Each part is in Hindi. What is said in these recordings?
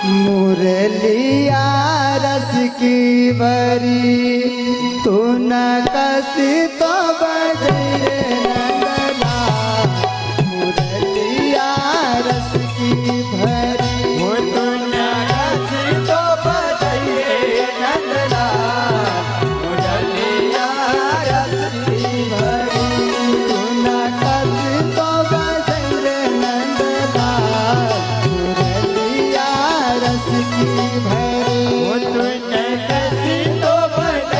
मुरलिया रस की भरी तू न कसी तो बजे नंदला मुरलिया रस की भरी वो तू न कसी तो बजे नंदला मुरलिया रस की भरी तू न कसी तो बजे नंदला मुरलिया रस की भरी वो तू न कसी तो बजे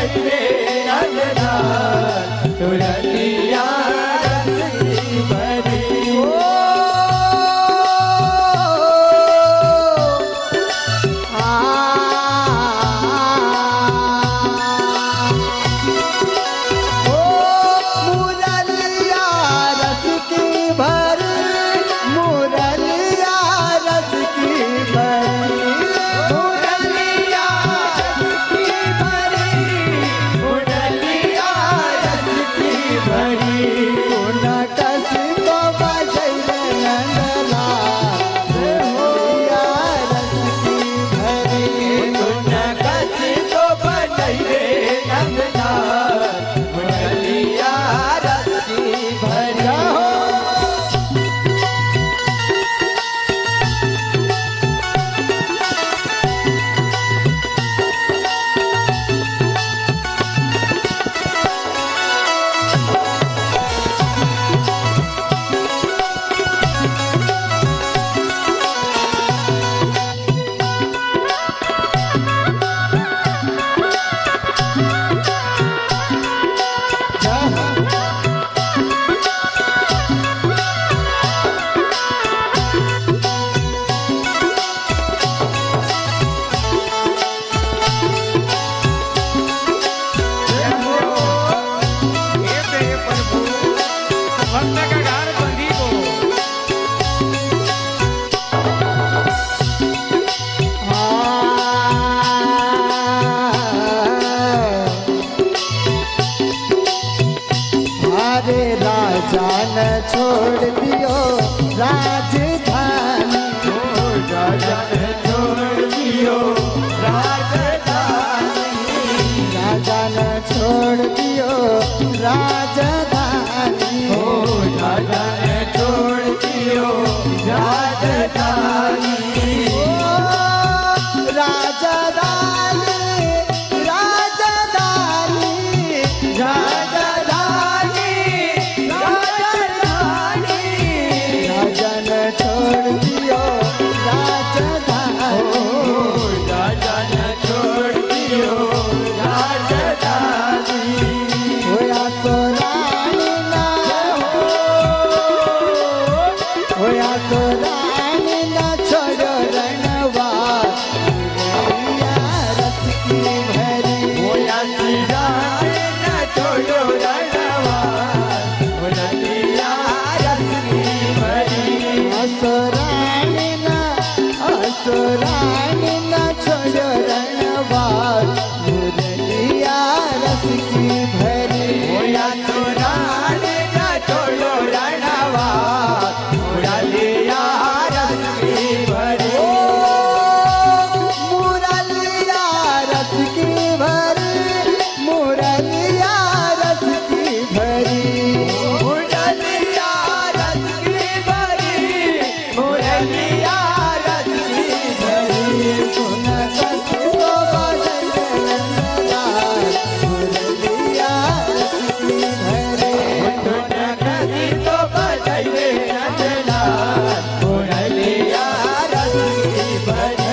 नंदला मुरलिया रस की भरी अरे राजा न छोड़ दियो राजधानी राजा ने छोड़ दियो राजधानी राजा न छोड़ दियो राजधानी राजा ने छोड़ दियो राजधानी राजधानी राजधानी राजधानी राजधानी राजा न छोड़ दियो राजधानी राजा ने छोड़ दियो राजधानी होया तो रानी ना होया तो रानी ना छोड़ो रणवा मुरलिया रस की भरी होया रानी न छोड़ो रणवा मुरलिया रस की भरी असुरानी ना छोड़ो रणवा मुरलिया रस की भरी होया रानी न छोड़ो रणवा मुरलिया रस की भरी मुरलिया रस की भरी मुरलिया रस की भरी मुरलिया रस की भरी मुरलिया रस की भरी सुन कस तो बजन नंदलाल मुरलिया रस की भरी कभी तो बजाइए नंदला मुरलिया रस की भरी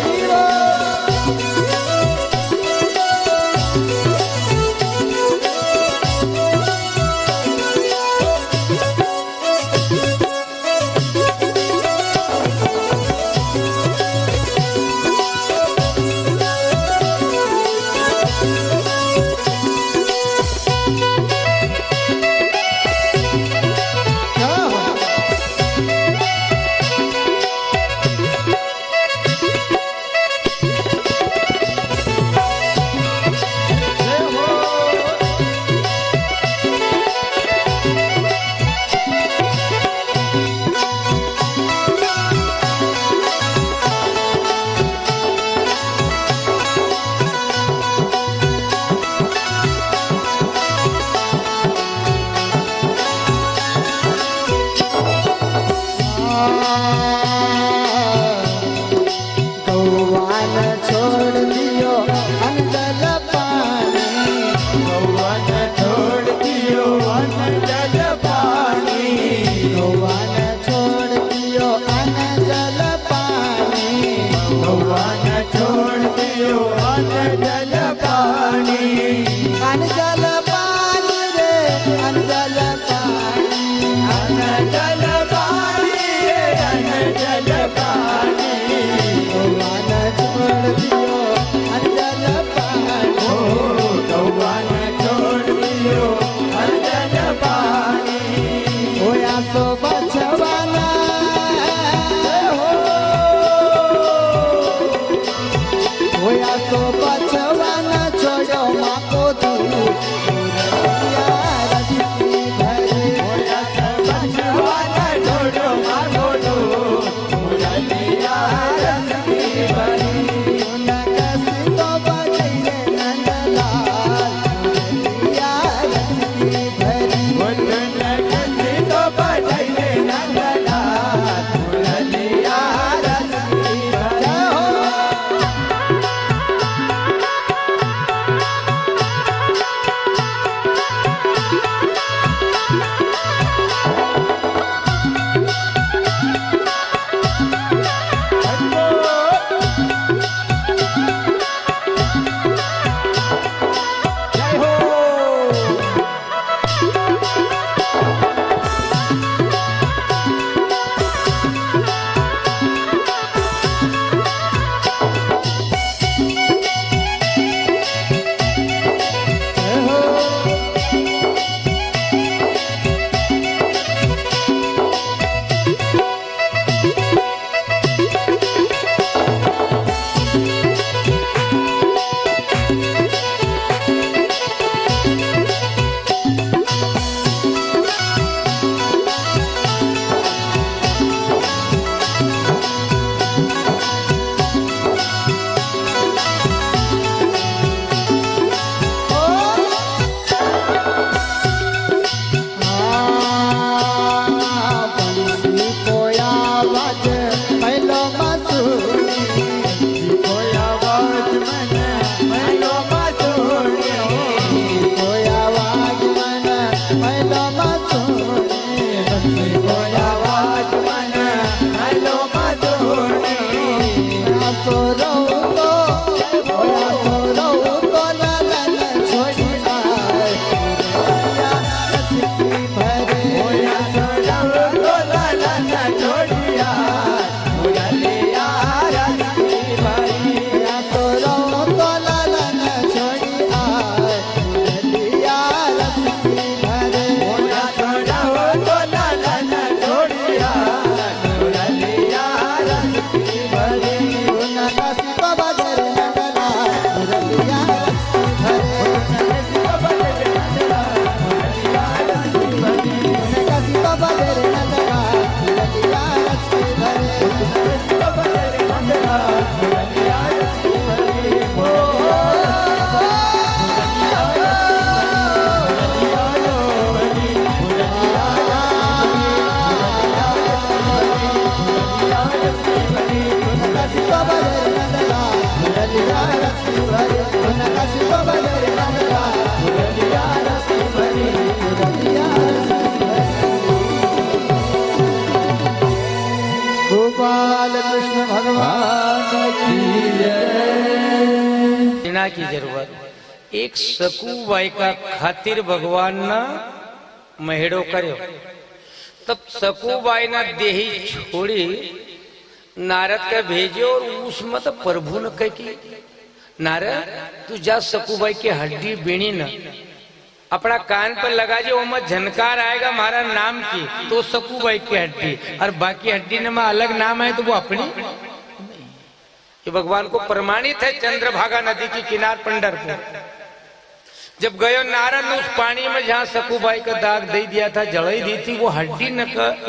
छोड़ दियो अंजल पानी गौवन छोड़ दियो अनजल पानी गौवन छोड़ दियो अंजल पानी गौवन छोड़ दियो अनजल पानी अंजल पानी रे अंजल पानी अनजल पानी रे अनजल पानी गौवन छोड़ दियो अंजल पानी ओ गौवन छोड़ दियो अनजल पानी होया सो बचवाना होया सो बचवाना छोड़ो माँ को दूर दूरिया रस्सी भरे होया बचवाना छोड़ो मारो दो मुरलिया रस्सी भरी नकसी तो बजैले नंदलाल दूरिया रस्सी भरे वचन कसी तो बजैले नंदलाल मुरलिया रस्सी भरी जय हो जय हो बंसी कोया बाज पहलो मसूरी कोया बात मन मैलो मधुरी कोया बाज मन पहलो मसूरी बंसी कोया बात मन मैलो मधुरी सो रहू तो होया सो रहू तो ललन छोड़ी आए दूरिया रस्सी भरे होया सोडव तो लालन छोड़िया मुरलिया रस्सी भरी होया सो रहू तो ललन छोड़ी आए दूरिया रस्सी भरे होया सोडव तो लालन छोड़िया मुरलिया रस्सी भरी नकासी तो बजर नंदला मुरलिया रस्सी भरे नकासी तो बजर नंदला मुरलिया रस्सी भरे नकासी तो बजर नंदला मुरलिया रस्सी भरे नकासी तो बजर नंदला मुरलिया रस्सी भरे मुरलिया रस्सी भरे गोपाल कृष्ण भगवान की जय सेना की जरूरत एक सकूबाई का खातिर भगवान ना महेड़ो कर्यो तब सकूबाई ना देही छोड़ी नारद के भेजो और उस मत प्रभु न कह की नारद तू जा सकूबाई के हड्डी बीणी न अपना कान पर लगा जो वो मत झनकार आएगा हमारा नाम की तो सकूबाई की हड्डी और बाकी हड्डी न में अलग नाम है तो वो अपनी ये भगवान को प्रमाणित है चंद्रभागा नदी की किनार पंढरपुर जब गयो नारद ने उस पानी में जहाँ सकूबाई का दाग दे दिया था जलाई दी थी वो हड्डी न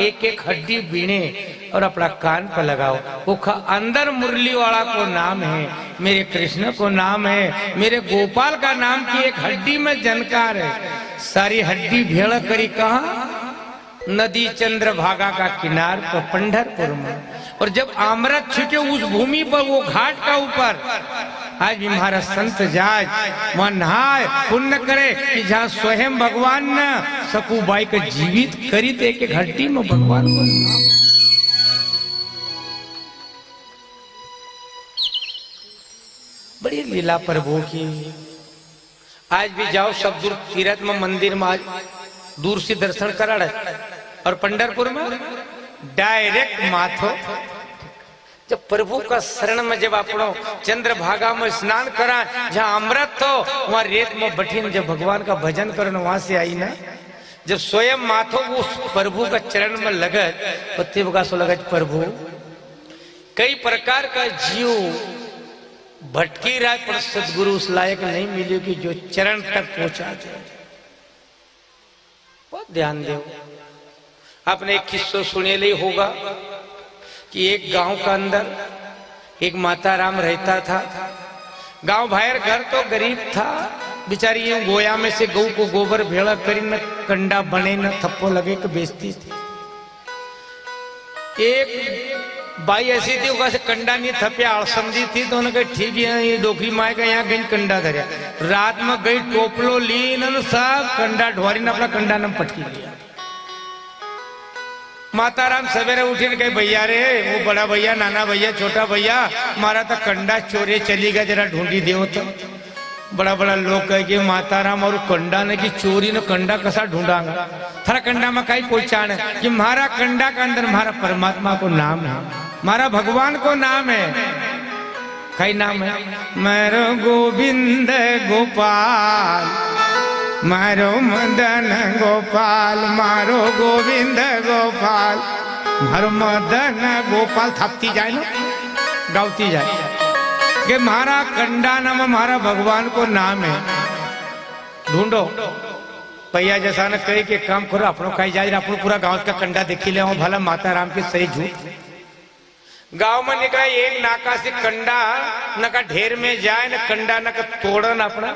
एक एक हड्डी बीने और अपना कान पर लगाओ वो अंदर मुरली वाला को नाम है मेरे कृष्ण को नाम है मेरे गोपाल का नाम की एक हड्डी में जनकार है सारी हड्डी भेड़ करी कहा नदी चंद्रभागा का किनार पर पंढरपुर में और जब अमृत छिके उस भूमि पर, वो घाट का ऊपर आज भी हमारा संत जाए वहां नहाए पुण्य करे कि जहाँ स्वयं भगवान ने सकूबाई को जीवित करी थे कि घाटी में भगवान को बड़ी लीला प्रभु की। आज भी जाओ सब दूर तीर्थ में मंदिर में आज दूर से दर्शन करा रहे, और पंढरपुर में डायरेक्ट माथो। जब प्रभु का शरण में जब अपनो चंद्रभागा में स्नान करा, जहाँ अमृत हो वहां रेत में बैठी जब भगवान का भजन करना वहां से आई ना, जब स्वयं माथो उस प्रभु का चरण में लगत पत्ती बगा सो लगत प्रभु कई प्रकार का जीव भटकी रहा है, पर सदगुरु उस लायक नहीं मिले कि जो चरण तक पहुंचा जाए। बहुत ध्यान दो। आपने एक किस्सा सुने ले होगा कि एक गांव का अंदर एक माता राम रहता था। गांव बाहर घर तो गरीब था, बेचारी ये गोया में से गऊ को गोबर भेड़ा करी न कंडा बने न थप्पो लगे के बेचती थी। एक बाई ऐसी थी वहां से कंडा नहीं थप्या अड़समझी थी, तो उन्होंने कहा ठीक है ये डोकरी माए का यहाँ गई कंडा धरिया। रात में गई टोपलो ली न सब कंडा ढोरी ने अपना कंडा न पटकी लिया। माता राम सवेरे उठी ने कही भैया रे, वो बड़ा भैया नाना भैया छोटा भैया मारा तो कंडा चोरी चली गया, जरा ढूंढी दो। तो बड़ा बड़ा लोग कहे कि माता राम और कंडा ने की चोरी ने कंडा कसा ढूंढागा, थारा कंडा में कई पहचान है कि मारा कंडा का अंदर मारा परमात्मा को नाम है, मारा भगवान को नाम है। कई नाम है, मेरो गोविंद गोपाल, मारो मदन गोपाल, मारो गोविंद गोपाल, मारो मदन गोपाल थपती जाए ना, गावती जाए कि मारा कंडा नाम मारा भगवान को नाम है। ढूंढो भैया जैसा न कहे कि काम करो अपनो कहीं जाए, अपनो पूरा गांव का कंडा देखी ले भला माता राम के सही झूठ। गांव में निकला एक नाका से कंडा न का ढेर में जाए न कंडा न का तोड़न अपना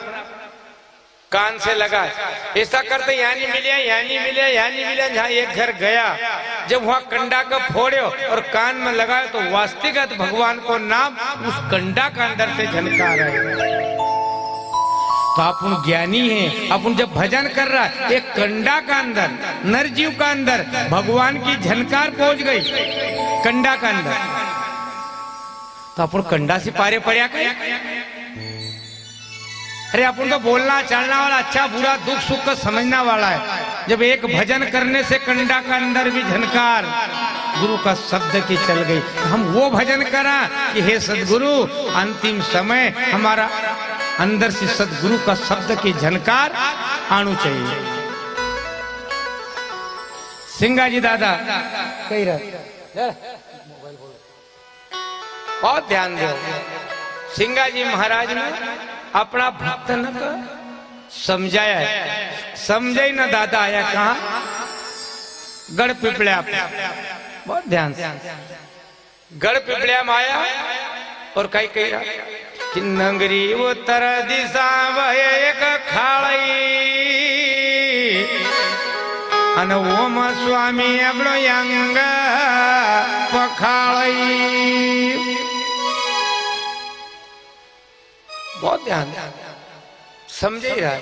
कान से लगा। ऐसा करते यहाँ नहीं मिले, यहाँ नहीं मिले, यहाँ नहीं मिले। जहाँ एक घर गया जब वहां कंडा का फोड़े और कान में लगाए तो वास्तविक भगवान को नाम उस कंडा का अंदर से झनका रहा है। तो अपन ज्ञानी है, अपन जब भजन कर रहा है एक कंडा का अंदर नरजीव का अंदर भगवान की झनकार पहुंच गई कंडा का अंदर, तो अपन कंडा से पारे पड़िया कहीं। अरे अपन तो बोलना चलना वाला, अच्छा बुरा दुख सुख का समझना वाला है। जब एक भजन करने से कंडा का अंदर भी झनकार गुरु का शब्द की चल गई, हम वो भजन करा कि हे सदगुरु अंतिम समय हमारा अंदर से सदगुरु का शब्द की झनकार आनु चाहिए। सिंगा जी दादा कही रहा, बहुत ध्यान दो। सिंगा जी महाराज ने अपना भक्त न समझाया है, समझे न दादा आया कहा गढ़ पिपलिया, बहुत ध्यान से गढ़ पिपलिया में आया और कही रहा कि नगरी उत्तर दिशा वह एक खाड़ी अन ओम स्वामी अपनो यंग पखाड़ी। बहुत ध्यान समझे ही रहा।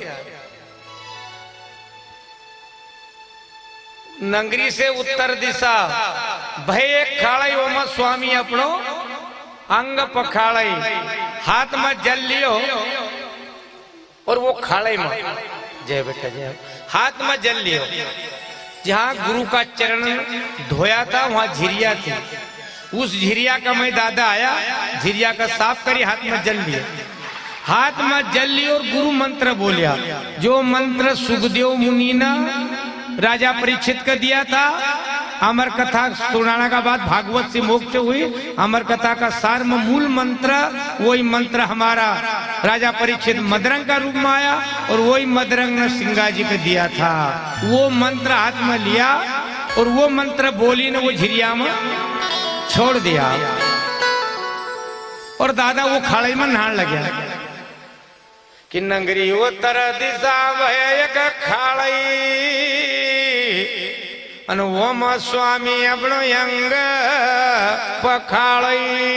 नगरी से उत्तर दिशा भय एक खाड़ी ओम स्वामी अपनो अंग पखाड़ी, हाथ में जल लियो और वो खाड़े में जय बेटा जय हाथ में जल लियो। जहाँ गुरु का चरण धोया था वहां झिरिया थी, उस झिरिया का मैं दादा आया, झिरिया का साफ करी हाथ में जल लिया, हाथ में जल लिया और गुरु मंत्र बोलिया। जो मंत्र सुखदेव मुनि ने राजा परीक्षित का दिया था। अमर कथा सुनाने का बाद भागवत से मोक्ष हुई। अमर कथा का सार में मूल मंत्र वही मंत्र हमारा राजा परीक्षित मदरंग का रूप में आया और वही मदरंग ने सिंगा जी को दिया था। वो मंत्र हाथ में लिया और वो मंत्र बोली ने वो झिरिया में छोड़ दिया और दादा वो खाड़े में नहान लगे कि नगरी उत्तर दिशा वह एक खाड़ी અને ઓમ સ્વામી આપણો અંગ પખાળી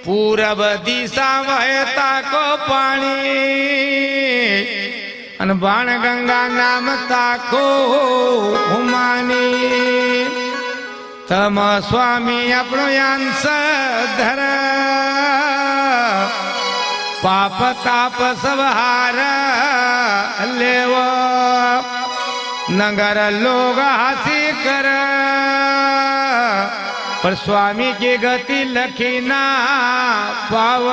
પૂરબ દિશા વહેતા કો પાણી અને બાણ ગંગા નામ તાકો હુમાની તમ સ્વામી આપણો યાંસ ધર પાપ તાપ સબ હાર લેવ नगर लोग हंसी कर पर स्वामी की गति लखी ना पाव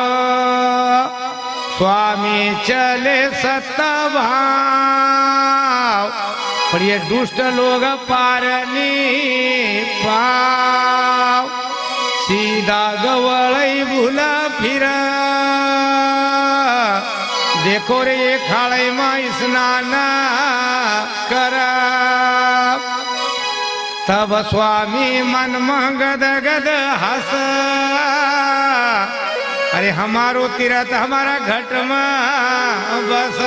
स्वामी चले सतभाव पर ये दुष्ट लोग पारनी पाव सीधा गवळई भूला फिरा देखो रे ये खाड़े में स्नान करा तब स्वामी मन में गद गद हंस अरे हमारो तीरथ हमारा घट में बस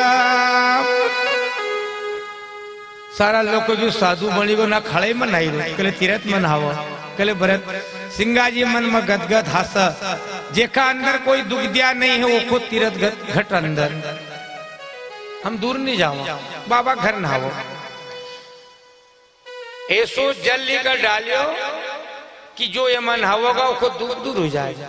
सारा लोग जो साधु बनी गो ना खड़े में नहीं रहे कले तीरथ में नहाव कले भरत सिंगाजी मन में गदगद हंस जेका अंदर कोई दुख दिया नहीं है वो खुद तीरथ घट अंदर हम दूर नहीं जाओ बाबा घर नहावो ऐसो जल लेकर डालियो कि जो ये मन नहावोगा वो खुद दूर दूर हो जाएगा।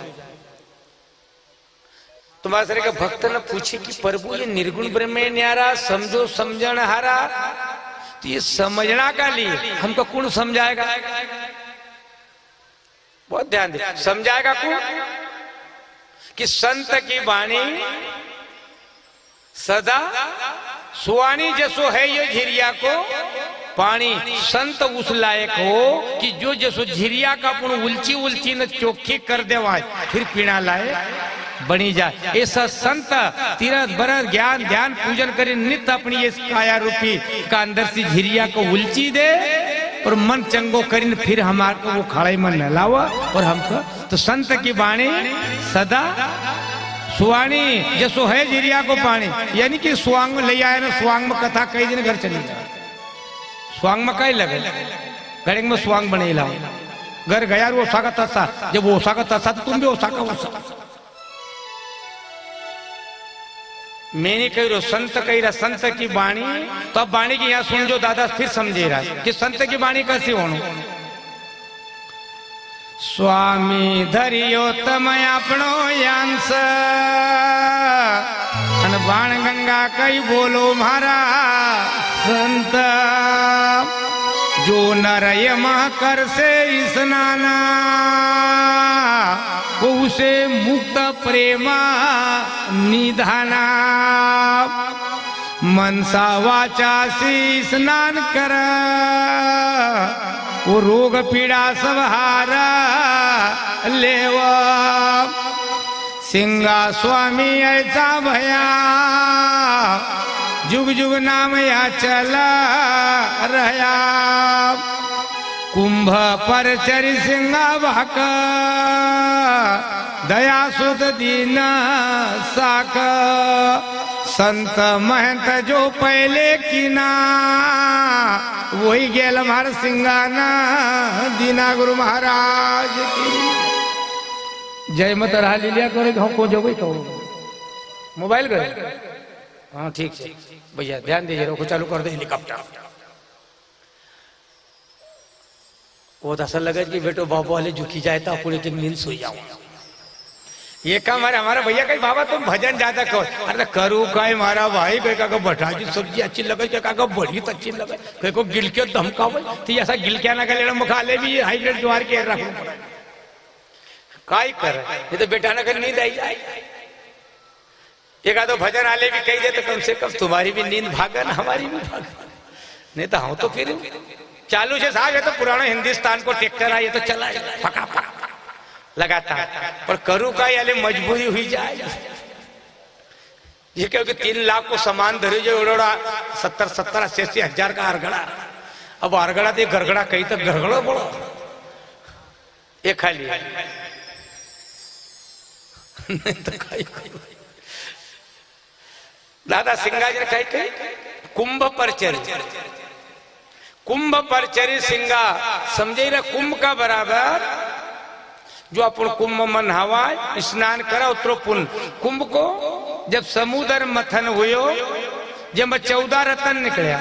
तुम्हारे का भक्त ने पूछे कि प्रभु ये निर्गुण ब्रह्म न्यारा समझो समझण हारा तो ये समझना का लिए हमको कौन समझाएगा? बहुत ध्यान दे समझाएगा कौन कि संत की वाणी सदा सुवाणी जसो है ये झिरिया को पानी संत उस लायक हो कि जो जसो झिरिया का पुण उलची उलची न चोखी कर देवाय फिर पीना लाए बनी जाए ऐसा संत तीरथ बरत ज्ञान ध्यान पूजन करे नित्य अपनी इस काया रूपी का अंदर से झिरिया को उलची दे और मन चंगो करीन फिर हमारे को वो खाड़े में नहलावा और हमको तो संत की वाणी सदा सुवाणी जसो है झिरिया को पानी यानी कि स्वांग में ले आए ना स्वांग में कथा कई दिन घर चली जाए स्वांग में कई लगे घड़े में स्वांग बने लाओ घर गया वो ओसा का तसा जब वो ओसा का तसा तो तुम भी ओसा का ओसा मैंने कही रो संत कही रहा संत की वाणी तो अब वाणी की यहाँ सुन जो दादा फिर समझे रहा कि संत की वाणी कैसी होनी स्वामी धरियो तमय अपनो यांस अन बाण गंगा कई बोलो मारा संत जो नरयम कर से स्नाना उसे मुक्त प्रेमा निधाना मनसा वाचा से स्नान कर वो रोग पीड़ा सब हारा लेव सिंगा स्वामी ऐसा भया जुग जुग नाम या चला रहा कुंभ पर चरी सिंगा भाक दया सुध दीन साक संत महंत जो पहले किना वही गेल हमार सिंगाना दीना गुरु महाराज की जय मत रहा लिया करे को जो भाई कहो मोबाइल करे हाँ ठीक है भैया ध्यान दीजिए रोको चालू कर दे हेलीकॉप्टर वो तो ऐसा लगा कि बेटो बाबू वाले झुकी जाए तो पूरी दिन नींद सो जाऊं ये काम हमारा भैया कहीं बाबा तुम भजन ज्यादा करो अरे करू कहीं मारा भाई कोई का भटाजी सब्जी अच्छी लगे का बड़ी तो अच्छी लगे कोई को गिल के धमकावे तो ऐसा गिल क्या ना करे मुखा ले भी हाईब्रिड ज्वार के रखो काई कर ये तो बेटा ना कर नींद आई जाए एक आधो भजन आले भी कही दे तो कम से कम तुम्हारी भी नींद भागा ना हमारी भी भागा नहीं तो हाँ तो फिर चालू से साहब ये तो पुराना हिंदुस्तान को ट्रैक्टर आए तो चला फका फका लगाता पर करूँ का याले मजबूरी हुई जाए ये क्योंकि 3 लाख को सामान धरे जो उड़ोड़ा 70-80 हजार का अरगड़ा अब अरगड़ा तो गरगड़ा कहीं तक गरगड़ा बोलो ये खाली तो दादा सिंगाजी ने कही कुंभ पर चल कुंभ परचरी सिंगा समझे रहा कुंभ का बराबर जो अपन कुंभ में नहावा स्नान करा उतरो पुण्य। कुंभ को जब समुद्र मथन हुयो जब 14 रत्न निकले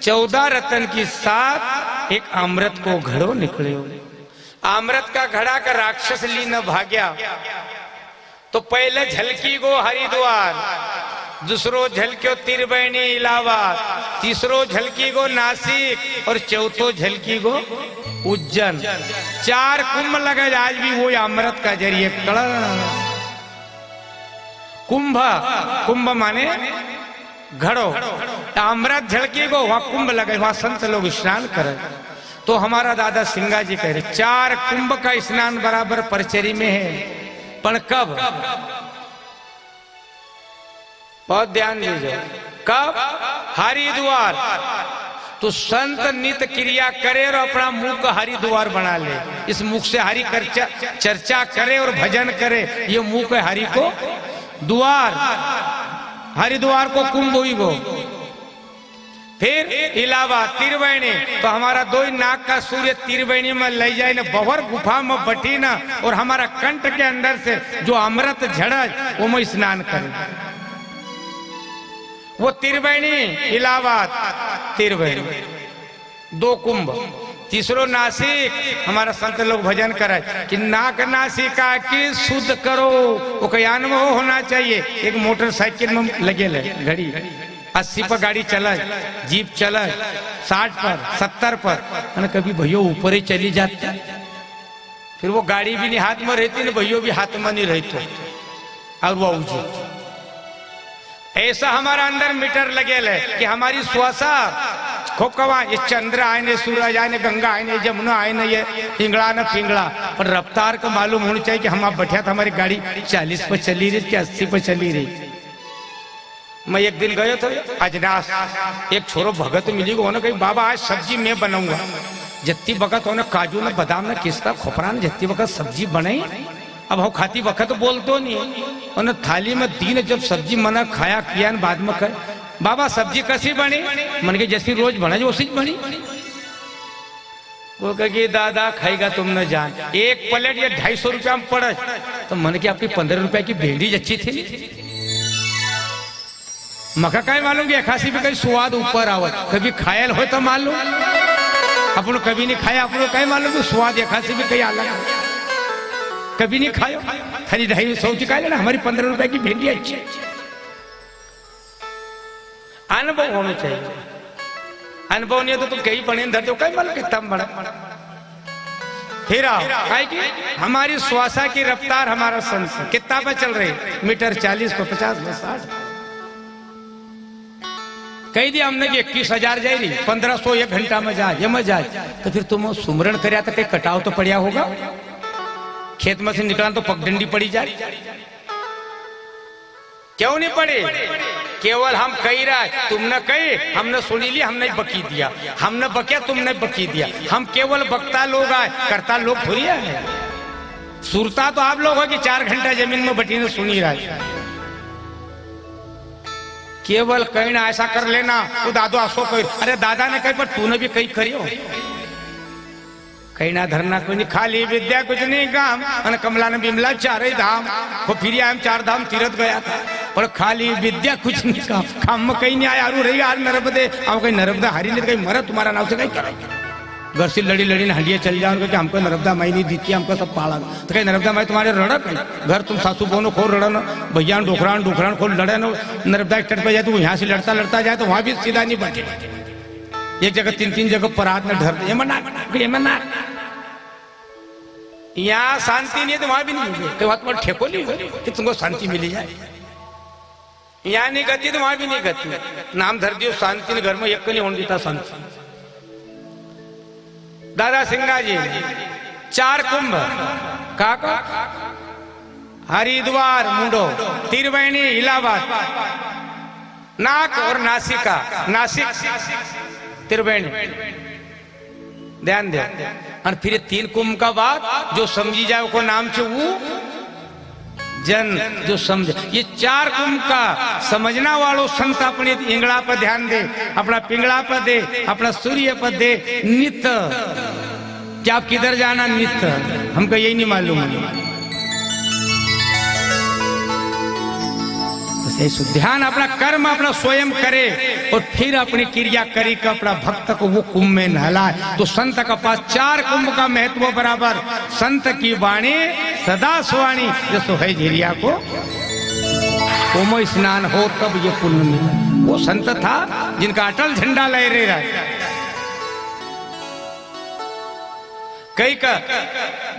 14 रत्न की साथ एक अमृत को घड़ो निकले। अमृत का घड़ा का राक्षस ली न भाग्या तो पहले झलकी गो हरिद्वार, दूसरो झलक्यो त्रिवेणी इलाहाबाद, तीसरो झलकी गो नासिक और चौथो झलकी गो उज्जैन। 4 कुंभ लगे आज भी वो अमृत का जरिए कुंभ कुंभ माने घड़ो अमृत झलकी गो वहां कुंभ लगे वहां संत लोग स्नान करे। तो हमारा दादा सिंगा जी कह रहे 4 कुंभ का स्नान बराबर परचरी में है। पर कब? बहुत ध्यान दीजिए कब? हरिद्वार। तो संत नित्य क्रिया करे और अपना मुख का हरिद्वार बना ले। इस मुख से हरि चर्चा करे और भजन करे, ये मुख है हरि को द्वार। हरिद्वार को कुंभ हुई गो। फिर इलाहाबाद त्रिवेणी तो हमारा 2 नाक का सूर्य त्रिवेणी में ले जाए ना बहर गुफा में बटी ना और हमारा कंठ के अंदर से जो अमृत झड़क वो में स्नान करे। वो त्रिवेणी इलाहाबाद त्रिवेणी 2 कुंभ। तीसरो नासिक हमारा संत लोग भजन करे कि नाक नासिका की शुद्ध करो वो कयान में होना चाहिए। एक मोटरसाइकिल में लगे ले घड़ी 80 पर गाड़ी चला, जीप चला 60 पर 70 पर कभी भैया ऊपर ही चली जाती, फिर वो गाड़ी भी नहीं हाथ में रहती ना भैया भी हाथ में नहीं रहती और वो ऊँची। ऐसा हमारा अंदर मीटर लगे ले कि हमारी श्वासा खूब कवा ये चंद्र आए ने सूरज आए ने गंगा आए ने जमुना आए ने ये पिंगला न पिंगला पर रफ्तार को मालूम होनी चाहिए कि हम आप बैठा था हमारी गाड़ी 40 पर चली रही कि 80 पर चली रही। मैं एक दिन गया था अजनास, एक छोरो भगत मिली हो ना कहीं बाबा आज सब्जी मैं बनाऊंगा। जत्ती वक्त हो ना काजू न बादाम न किस्ता खोपरा न जत्ती वक्त सब्जी बनाई। अब हम खाती वक्त बोल तो नहीं और थाली में दिन जब सब्जी मना खाया किया न बाद में कह बाबा सब्जी कैसी बनी? मन के जैसी रोज बना जो उसी बनी। वो कहे दादा खाएगा तुम न जान, एक प्लेट ये 250 रुपया में पड़ा। तो मन के आपकी 15 रुपए की भेड़ी अच्छी थी। मका काय मालूम कि 81 पे कहीं स्वाद ऊपर आवत, कभी खायल हो तो मालूम, अपन कभी नहीं खाया अपन कहीं मालूम कि स्वाद 81 पे कहीं अलग। कभी नहीं खायो खाली 250 की खाए ना हमारी 15 रुपए की भेंडी अच्छी। अनुभव होना चाहिए, अनुभव नहीं तो तुम कहीं बने धरते हो कहीं मालूम कितना बड़ा। फिर आओ कि हमारी श्वासा की रफ्तार हमारा संस कितना पे चल रही मीटर 40 को 50 में 60 कही दिया हमने कि 21,000 जाए रही 1500 1 घंटा में जाए ये में जाए। तो फिर तुम सुमरण कर तो कहीं कटाव तो पड़िया होगा, खेत में से निकला तो पगडंडी पड़ी जाए। क्यों नहीं पड़े? केवल हम कही रहा है तुमने कही हमने सुनी ली हमने बकी दिया, हमने बकिया तुमने बकी दिया। हम केवल बकता लोग आए करता लोग थोड़ी है। सुरता तो आप लोग हो कि 4 घंटा जमीन में बटी ने सुनी रहा है। केवल कहीं ना ऐसा कर लेना वो दादो आसो कही अरे दादा ने कही पर तूने भी कही करियो कहीं ना धरना कोई नहीं। खाली विद्या कुछ नहीं काम और कमला ने बिमला 4 धाम वो फिर आम 4 धाम तीरथ गया था और खाली विद्या कुछ नहीं काम काम में कहीं नहीं आया। रही आज नर्मदे आओ कहीं नर्मदा हरी नहीं कहीं मरा तुम्हारा नाम से कहीं करेंगे घर से लड़ी लड़ी हंडिया चल जाओ कि हमको नर्मदा माई नहीं दीती हमको सब पाला तो कहीं नर्मदा माई तुम्हारे रड़ा कहीं घर तुम सासू बोनो खोल रड़ा ना भैया डोखरान खोल लड़े ना नर्मदा तट पे जाए तो यहाँ से लड़ता लड़ता जाए तो वहां भी सीधा नहीं बचे। एक जगह 3 जगह परात में ढर यहाँ शांति नहीं है तो वहां भी नहीं मिले बात तुम्हारा ठेको नहीं हो कि तुमको शांति मिली जाए। यहाँ नहीं गति तो वहां भी नहीं गति। नाम धर दियो शांति घर में एक नहीं होने देता शांति। दादा सिंगा जी 4 कुंभ काका हरिद्वार मुंडो त्रिवेणी इलाहाबाद नाक और नासिका नासिक त्रिवेणी ध्यान दे। और फिर 3 कुंभ का बाद जो समझी जाए को नाम से वो जन जो समझ, ये 4 कुंभ का समझना वालों संत अपने इंगड़ा पर ध्यान दे, अपना पिंगड़ा पर दे, अपना सूर्य पर दे। नित्य क्या आप किधर जाना नित्य, हमको यही नहीं मालूम है। ध्यान अपना कर्म अपना स्वयं करे और फिर अपनी क्रिया करी का अपना भक्त को वो कुंभ में नहलाए। तो संत का पास 4 कुंभ का महत्व बराबर। संत की वाणी सदा सुवाणी, जैसो है झिरिया को कुंभ स्नान हो तब ये पुण्य मिला। वो संत था जिनका अटल झंडा लहरे रहा। कई का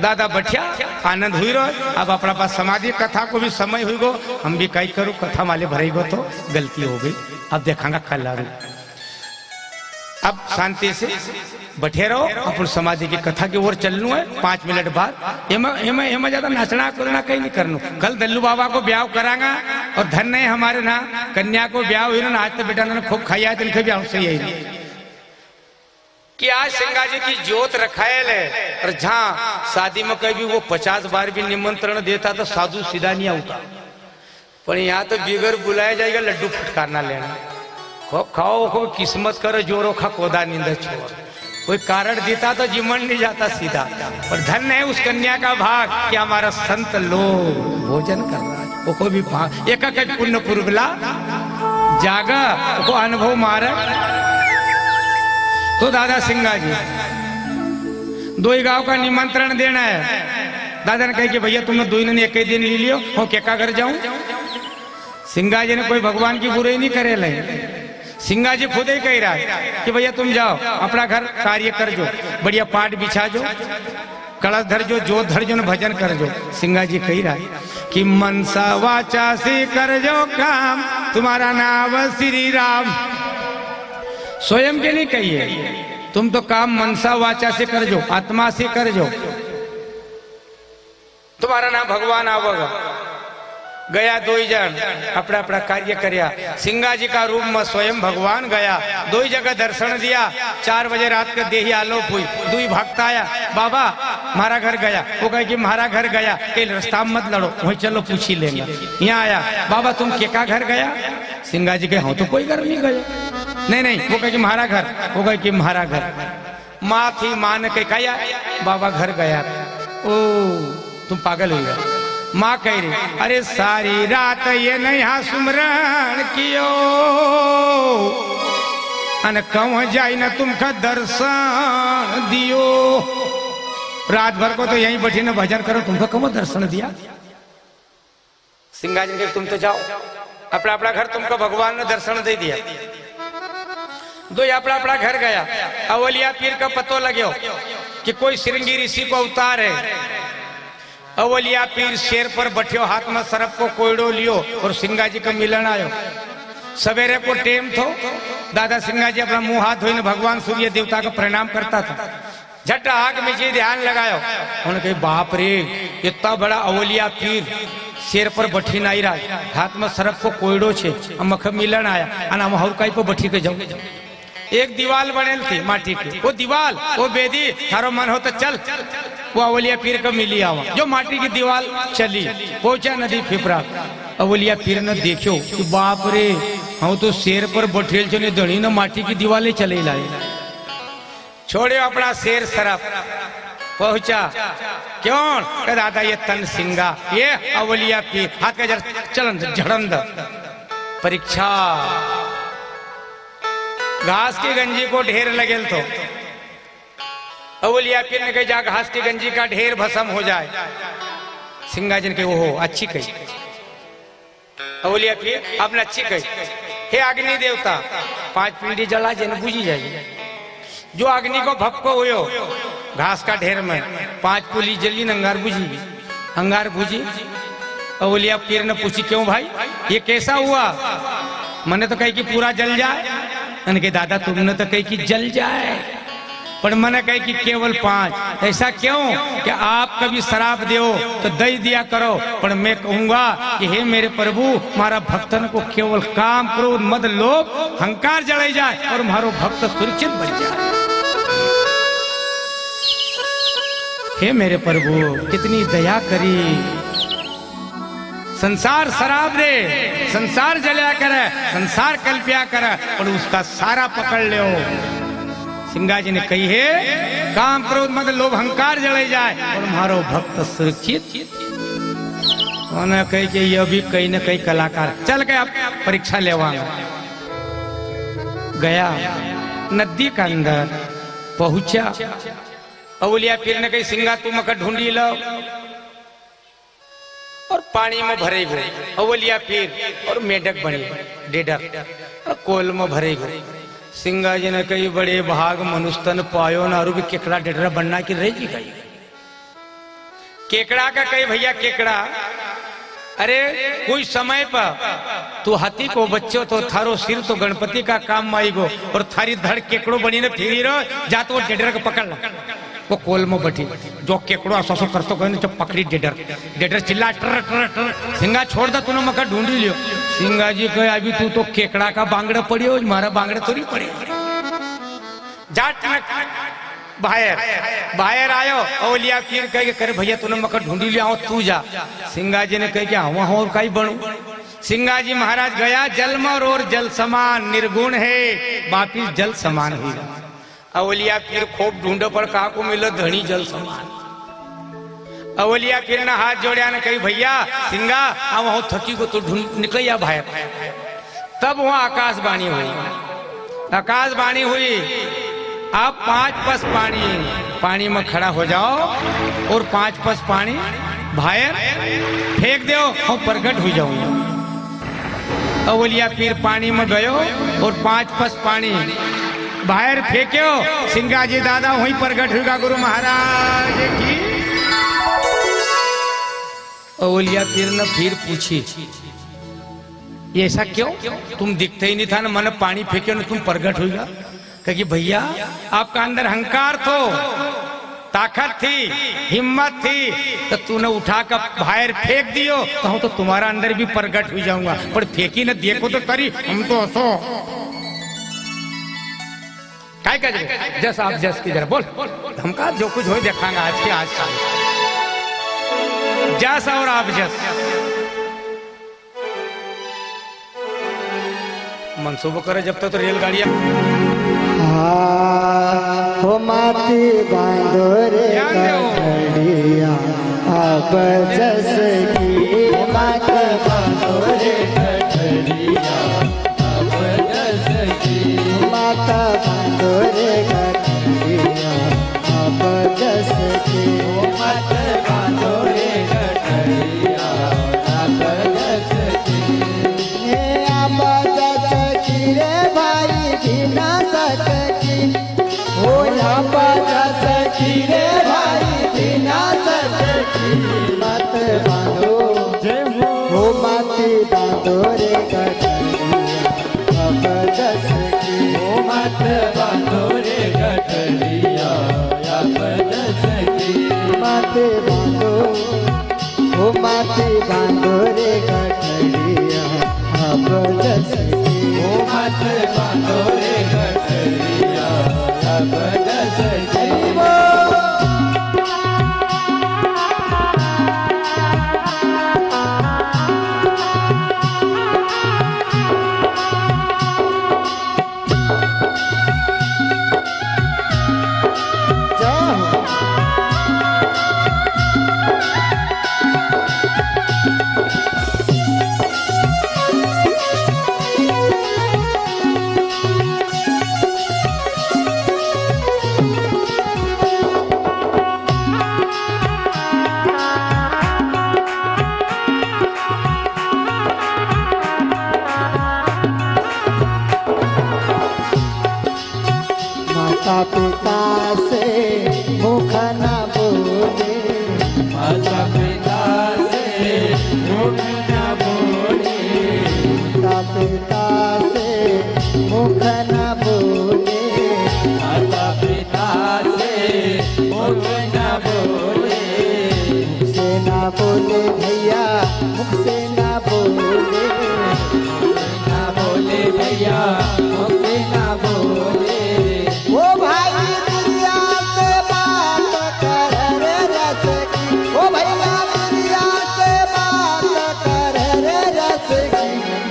दादा बैठिया आनंद हुई रहो। अब अपना पास समाधि कथा को भी समय हुई गो, हम भी कई करूँ कथा माले भरे गो तो गलती हो गई। अब देखांगा कल आरू। अब शांति से बैठे रहो, अपन समाधि की कथा की ओर चलनू है। 5 मिनट बाद एमा ज्यादा नाचना करना कहीं नहीं करनू। कल दल्लू बाबा को ब्याह करांगा और धन नहीं हमारे ना कन्या को ब्याह हुई ना। आज तो बेटा ने खूब खाया है, इनके ब्याह से यही कि आज सिंगा जी की जोत रखायल है। और जहाँ शादी में कभी वो 50 बार भी निमंत्रण देता तो साधु सीधा नहीं आता। पर यहाँ तो बिगर बुलाया जाएगा लड्डू फटकारना लेना। खूब खाओ खूब किस्मत करो जोरो खा कोदा नींद छोड़। कोई कारण देता तो जीवन नहीं जाता सीधा। और धन है उस कन्या का भाग कि हमारा संत लोग भोजन कर रहा है। वो को भी भाग एक पुण्य पुरबला जागा वो अनुभव मारे। तो दादा सिंगा जी 2 गांव का निमंत्रण देना है। दादा ने कहा कि भैया तुमने 2 दिन एक ही दिन ले लियो, हो केका घर जाऊं। सिंगा जी ने कोई भगवान की बुराई नहीं करे ले। सिंगा जी खुद ही कह रहा है कि भैया तुम जाओ अपना घर कार्य कर जो, बढ़िया पाठ बिछा जो, कलश धर जो, जोत धर जो, भजन कर जो। सिंगा जी कह रहा है कि मनसा वाचा से कर जो काम, तुम्हारा नाम श्री राम। स्वयं के लिए कहिए, तुम तो काम मनसा वाचा से कर जो, आत्मा से कर जो, तुम्हारा नाम भगवान आवेगा। गया 2 जन अपना अपना कार्य करया। सिंगा जी का रूप में स्वयं भगवान गया, 2 जगह दर्शन दिया। 4 बजे रात के देही आलोक हुई। 2 भक्त आया, बाबा हमारा घर गया। वो कहे कि हमारा घर गया, कहीं रास्ता मत लड़ो, वहीं चलो पूछ ही लेंगे। यहाँ आया, बाबा तुम केका घर गया। सिंगा जी कहे हाँ तो कोई घर नहीं गया। नहीं वो कहे कि हमारा घर। वो कहे कि हमारा घर। माँ थी, माँ ने कहा बाबा घर गया। ओ तुम पागल हो गया। माँ कह रही अरे सारी रात ये नया सुमरण कियो अन कौन जाई न तुमका दर्शन दियो। रात भर को तो यहीं बैठी न भजन करो, तुमको कौन दर्शन दिया। सिंगा जी तुम तो जाओ अपना अपना घर, तुमको भगवान ने दर्शन दे दिया। 2 अपना अपना घर गया। अवलिया पीर का पतो लगे कि कोई श्रृंगी ऋषि को अवतार है। अवलिया पीर शेर पर बैठो, हाथ में सरफ को कोयड़ो लियो और सिंगा जी का मिलन आयो। सवेरे को टेम थो, दादा सिंगा जी अपना मुंह हाथ धोने भगवान सूर्य देवता का प्रणाम करता था। झट आग में जी ध्यान लगायो। उन्होंने कहा बाप रे इतना बड़ा अवलिया पीर शेर पर बैठी नहीं रहा, हाथ में सरफ को कोयड़ो छे, मख मिलन आया और हम हौकाई पर बैठी के जाऊँ। एक दीवाल बनेल थी माटी की, वो दीवाल वो बेदी थारो मन हो तो चल। वो अवलिया पीर का मिली आवा, जो माटी की दीवाल चली, पहुंचा नदी फिपरा। अवलिया पीर ने देखो कि बाप रे हम तो शेर पर बैठेल छे, दड़ी ने माटी की दीवाले चले लाए। छोड़े अपना शेर सरफ, पहुंचा क्यों दादा ये तन सिंगा, ये अवलिया पीर हाथ का चलन झड़न परीक्षा। घास की गंजी को ढेर लगेल तो अवलिया पीर ने कहा जा घास की गंजी का ढेर भस्म हो जाए। सिंगा जी ने कहा ओहो अच्छी कही। अवलिया पीर आपने अच्छी कही, हे अग्नि देवता 5 पीढ़ी जला जन बुझी जाएगी। जो अग्नि को भपको हुयो घास का ढेर में 5 पुली जली अंगार बुझी। अंगार बुझी। अवलिया पीर ने पूछी क्यों भाई ये कैसा हुआ। मैंने तो कही कि पूरा जल जाए। मैंने कहा दादा तुमने तो कही कि जल जाए, पर मैंने कही कि केवल 5। ऐसा क्यों कि आप कभी शराब दो तो दई दिया करो, पर मैं कहूंगा कि हे मेरे प्रभु हमारा भक्तन को केवल काम क्रोध मद लोभ अहंकार जलाई जाए और हमारो भक्त सुरक्षित बन जाए। हे मेरे प्रभु कितनी दया करी। संसार शराब दे, संसार जलिया करे, संसार कल्पिया करे और उसका सारा पकड़ ले। सिंगा जी ने कही है काम क्रोध मद लोभ अहंकार जले जाए और मारो भक्त सुरक्षित। उन्होंने कही कि यह भी कहीं न कहीं कलाकार चल गया परीक्षा लेवा। गया नदी के अंदर पहुंचा। अवलिया पीर ने कही सिंगा तुम मकर ढूंढी लो और पानी में भरे गए। अवलिया पीर और मेढक बने डेढक और कोल में भरे गए। सिंगा जी ने कही बड़े भाग मनुष्यन पायो ना भी केकड़ा डेडरा बनना की रहेगी गई। केकड़ा का कही भैया केकड़ा अरे कोई समय पर तू हाथी को बच्चो तो थारो सिर तो गणपति का काम माई गो और थारी धड़ केकड़ो बनी ने फिरी रहो जा तो वो डेडर को पकड़ ला। वो कोल में बैठी जो केकड़ो असो करतो कहने जब पकड़ी डेडर चिल्ला टर टर टर सिंगा छोड़ दे तूने मका ढूंढी लियो। सिंगा जी कहे अभी तू तो केकड़ा का बांगड़ा पड़ी हो मारा बांगड़ा थोड़ी पड़ी। जाट बाहर आयो। अवलिया पीर कहे करे भैया तूने मकर ढूंढी लिया हो तू जा। सिंगा जी ने कहे कि वहां और कहीं बनू। सिंगा जी महाराज गया जल में और जल समान निर्गुण है वापिस जल समान हुई। अवलिया पीर खूब ढूंढो पर कहा को मिलो धनी जल समान। अवलिया पीर ने हाथ जोड़िया ने कही भैया सिंगा वहां थकी को तो ढूंढ निकलिया बाहर। तब वहां आकाशवाणी हुई। आकाशवाणी हुई आप 5 पस पानी में खड़ा हो जाओ और 5 पस पानी बाहर फेंक दो और प्रकट हो जाऊंगा। अवलिया पीर पानी में गयो और 5 पस पानी बाहर फेंक्यो। सिंगा जी दादा वहीं प्रकट हुआ गुरु महाराज की। अवलिया पीर ने फिर पूछी ये ऐसा क्यों तुम दिखते ही नहीं था ना मैंने पानी फेंक्यो ना तुम प्रकट हुआ। क्योंकि भैया आपका अंदर अहंकार तो ताकत थी हिम्मत थी तो तूने उठा कर बाहर फेंक दियो तो तुम्हारा अंदर भी प्रकट हो जाऊंगा पर फेंकी न देखो तो करी हम तो हंसो काय कर जस आप जस की जरा बोल हमका जो कुछ हो देखांगा आज के आज का जस और आप जस मनसूबो करे जब तक तो रेलगाड़ियां हो माती बांधो रे कठड़िया अब जस की मात बांधो रे कठड़िया अब जस की माता बांधो रे कठड़िया अब जस की मात बांधो रे कठड़िया अब जस की अब जस की रे भाई बिना सकी हो सकी रे भाई बिना सकी मत बांधो हो माती बांधो रे कठड़िया अब जस की हो मत बांधो रे कठड़िया अब जस की मत बांधो हो माती बांधो रे कठड़िया अब जस की हो मत बांधो रे कठड़िया अब जस की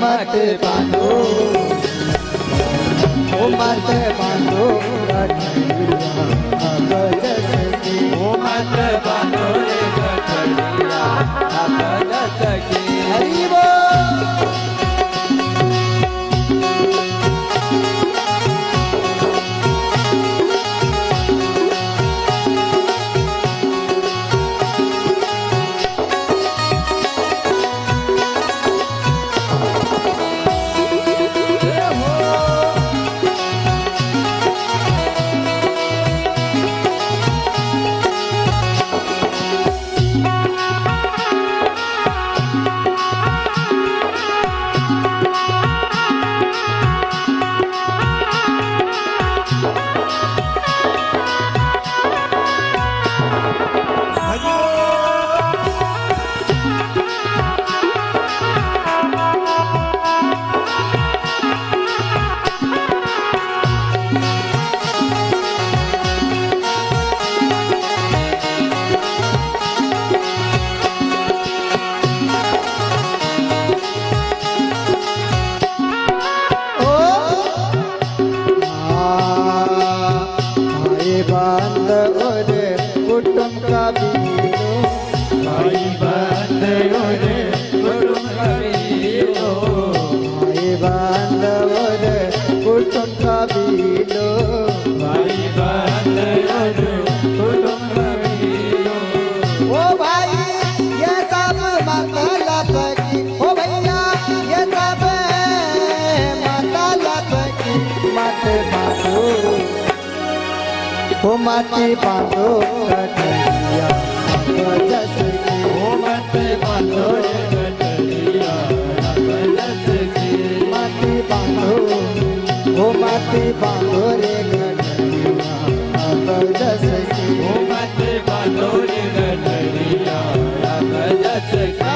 मत बांधो ओ मत बांधो गठरिया अब जसकी ओ मत बांधो रे गठरिया अब जसकी हरि बोल कुटुंब का बीलो भाई बांधो रे कुटुंब का बीलो भाई बांधव रे कुटुंब का बीलो भाई बांधो रे कुटुंब का बीलो ओ भाई ये सब मतलब की ओ भैया ये सब मतलब की मत बांधो ओ मत बांधो गठरिया अब जसकी ओ मत बांधो रे गठरिया अब जसकी मत बांधो ओ मत बांधो रे गठरिया अब जसकी ओ मत बांधो रे गठरिया अब जसकी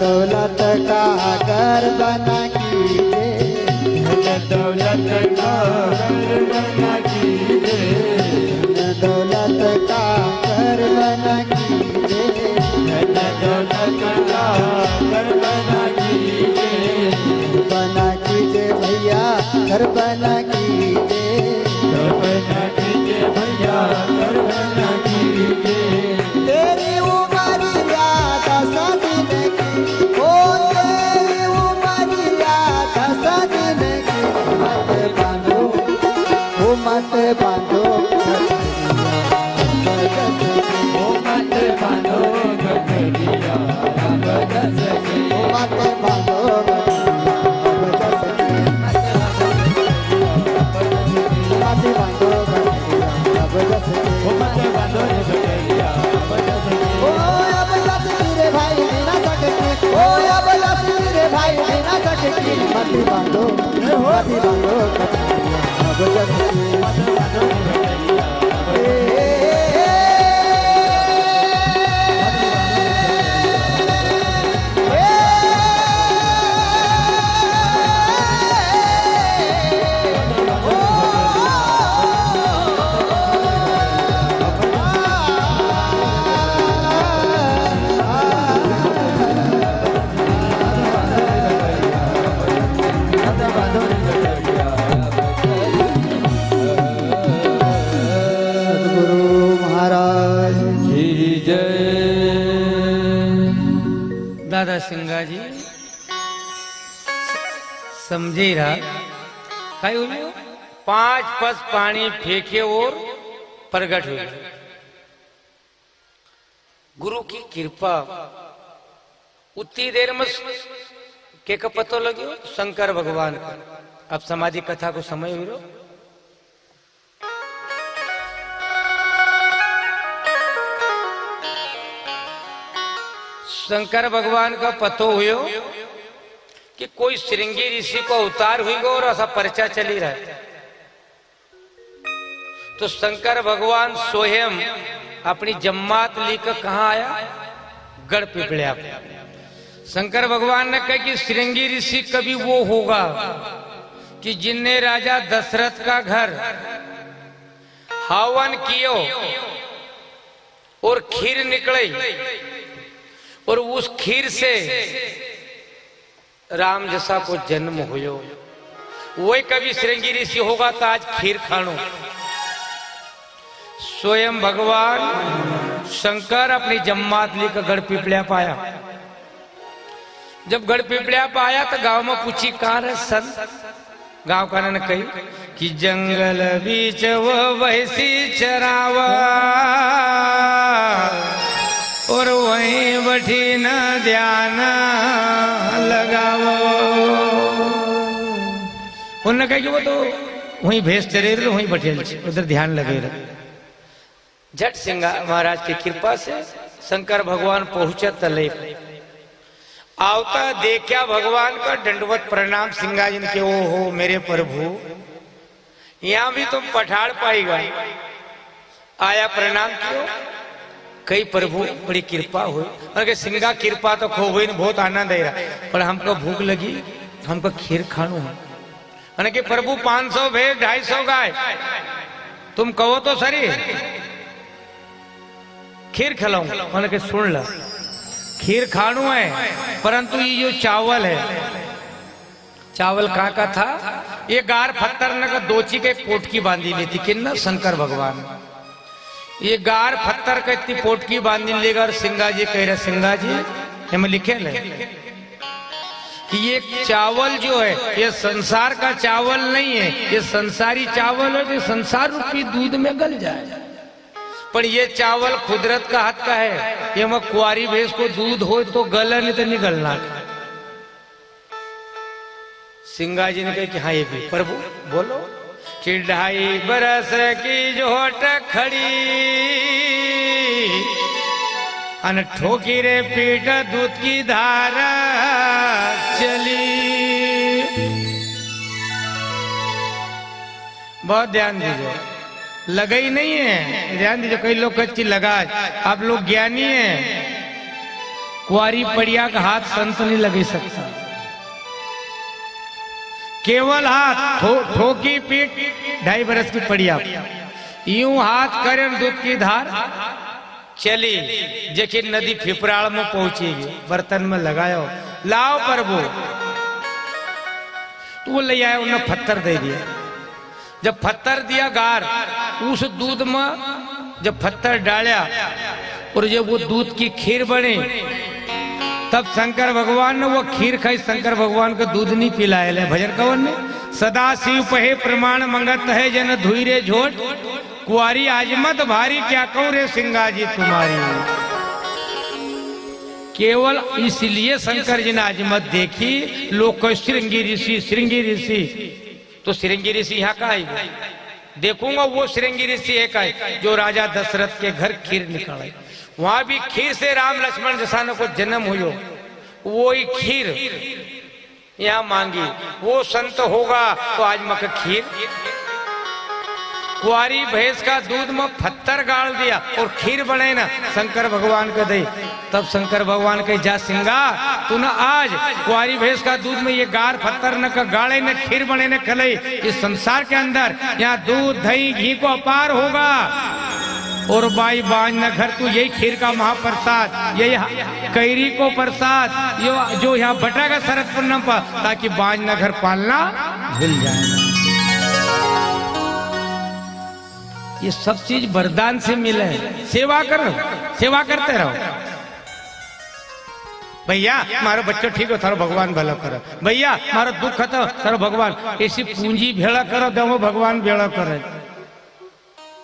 दौलत का घर बना कीजिए दौलत का घर बना कीजिए दौलत का घर बना कीजिए दौलत का घर बना कीजिए भैया घर बना कीजिए घर बना कीजिए भैया घर बना कीजिए तेरी उमरिया दस दिन की ओ तेरी उमरिया दस दिन की मत बांधो ओ मत बांधो ओ मत बांधो गठरिया अब जसकी ओ मत बांधो मत बांधो अब जसकी ओ मत बांधो रे गठरिया अब जसकी ओ अब जसकी रे भाई बिना सकती ओ अब जसकी रे भाई बिना सकती मत बांधो अब जसकी मत बांधो रे गठरिया अब दादा सिंगाजी समझे रहा काय हुई 5 पस पानी फेंके और प्रगट हुए। गुरु की कृपा उतनी देर में के का पतो लगे शंकर भगवान का। अब समाधि कथा को समय हुई। शंकर भगवान का पतो हुयो कि कोई श्रृंगी ऋषि को अवतार हुई और ऐसा पर्चा चली रहा है। तो शंकर भगवान स्वयं अपनी जम्मात लेकर कहा आया? गढ़ पिपलिया। शंकर भगवान ने कहा कि श्रृंगी ऋषि कभी वो होगा कि जिनने राजा दशरथ का घर हवन कियो और खीर निकले और उस खीर से राम जैसा को जन्म हुयो। वही कभी श्रृंगी ऋषि होगा तो आज खीर खानो। स्वयं भगवान शंकर अपनी जम्मात लेकर गढ़ पिपलिया पाया। जब गढ़ पिपलिया पाया तो गांव में पूछी कहां है संत। गांव का ने कही कि जंगल बीच वो वैसी चरावा और वहीं बैठी न ध्यान लगावो। उन्होंने कहा कि वो तो वहीं भैंस चरे रहे, वहीं बैठे उधर ध्यान लगे रहे। झट सिंह महाराज की कृपा से शंकर भगवान पहुंचे तले। आवता देखा भगवान का दंडवत प्रणाम सिंगा जी के। ओ हो मेरे प्रभु, यहां भी तुम पठाड़ पाएगा। आया प्रणाम कियो। कई प्रभु बड़ी कृपा हुई। और सिंगा कृपा तो खो गई, बहुत आनंद आई रहा, पर हमको भूख लगी, हमको खीर खानो है। कि प्रभु 500 भेड़ 250 गाय, तुम कहो तो सरी खीर खिलाऊं। मैंने कि सुन ला, खीर खानू है, परंतु ये जो चावल है, चावल कहाँ का था? ये गार पत्थर न का दोची के पोटकी बांधी ली थी। किन्ना शंकर भगवान ये गार पत्थर का इतनी पोटकी बांधी लेगा। और सिंगा जी कह रहे, सिंगा जी हमें लिखे ले कि ये चावल जो है ये संसार का चावल नहीं है, ये संसारी चावल है कि संसार रूपी दूध में गल जाए। पर ये चावल कुदरत का हाथ का है। ये मैं कुआरी भैंस को दूध हो तो गला नहीं तो निकलना। सिंगा जी ने कहा कि हाँ ये भी। प्रभु बोलो कि 2.5 बरस की जोट खड़ी अन ठोकी रे पीठ दूध की धारा चली। बहुत ध्यान दीजिए, लगा नहीं है, ध्यान दीजिए। कई लोग कच्ची लगा, आप लोग ज्ञानी हैं। कुआरी पड़िया का हाथ संत नहीं लगे सकता। केवल हाथ ठोकी पीठ 2.5 बरस की पड़िया, यूं हाथ करें दूध की धार चली। जैसे नदी फिपराल में पहुंचेगी, बर्तन में लगाओ, लाओ प्रभु। तो वो ले आया, उन्हें पत्थर दे दिया। जब पत्थर दिया गार, उस दूध में जब पत्थर डाला और जब वो दूध की खीर बनी, तब शंकर भगवान ने वो खीर खाई। शंकर भगवान को दूध नहीं पिलाए। ले भजन कवन ने सदा शिव पहे प्रमाण मंगत है जन धुईरे झोट कुआरी आजमत भारी क्या कहूं रे सिंगा जी तुम्हारी। केवल इसलिए शंकर जी ने आजमत देखी। लोग को श्रृंगी ऋषि, श्रृंगी ऋषि, तो श्रृंगी ऋषि यहाँ का है? देखूंगा वो श्रृंगी ऋषि है का जो राजा दशरथ के घर खीर निकाले। वहां भी खीर से राम लक्ष्मण जसानों को जन्म हुई। वो ही खीर यहाँ मांगी। वो संत होगा तो आज मक खीर। कुआरी भैंस का दूध में पत्थर गाड़ दिया और खीर बने ना शंकर भगवान को दे। तब शंकर भगवान के जा सिंगा तू न आज कुआरी भैंस का दूध में ये गार पत्थर न का गाड़े न खीर बने न खले। इस संसार के अंदर यहाँ दूध दही घी को अपार होगा। और बाई बाज न घर तू यही खीर का महाप्रसाद, यही कैरी को प्रसाद जो यहाँ बटेगा शरद पूर्णिमा पर, ताकि बाज न घर पालना भूल जाए। ये सब चीज वरदान से मिले। सेवा करो, सेवा करते रहो। भैया मारो बच्चो ठीक हो थारो भगवान भला करो, भैया मारो दुख खत्म थारो भगवान, ऐसी पूंजी भेड़ा करो तो भगवान भेड़ा करे।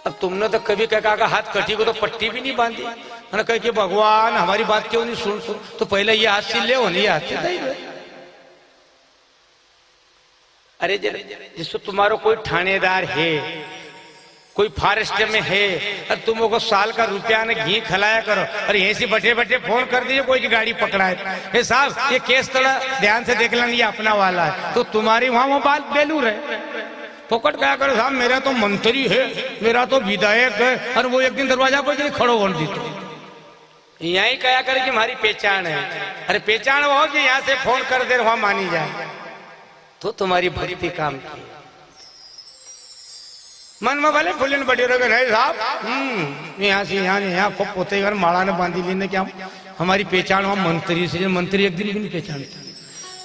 अब तुमने तो कभी कहा हाथ कटी को तो पट्टी भी नहीं बांधी, मैंने कहा कि भगवान हमारी बात क्यों नहीं सुन तो पहले ये हाथ से ले नहीं हाथ से दे। अरे जिसको तुम्हारो कोई थानेदार है, कोई फॉरेस्ट में है, और तुम को साल का रुपया ने घी खिलाया करो और यहीं से बैठे बैठे फोन कर दीजिए कोई की गाड़ी पकड़ाए, साहब ये केस थोड़ा ध्यान से देख लेना ये अपना वाला है, तो तुम्हारी वहां वो बात बेलूर है। पकड़ गया करो साहब मेरा तो मंत्री है, मेरा तो विधायक है, और वो एक दिन दरवाजा पर खड़ो बोल दी तो यही कहा करे कि हमारी पहचान है। अरे पहचान वो हो कि यहाँ से फोन कर दे वहां मानी जाए तो तुम्हारी भक्ति काम की। मन में भले फुलिन बटे रहे नहीं साहब यहाँ से यहाँ खूब पोते घर माला ने बांधी लेने क्या हमारी पहचान वहां मंत्री से, मंत्री एक दिन भी नहीं पहचानता।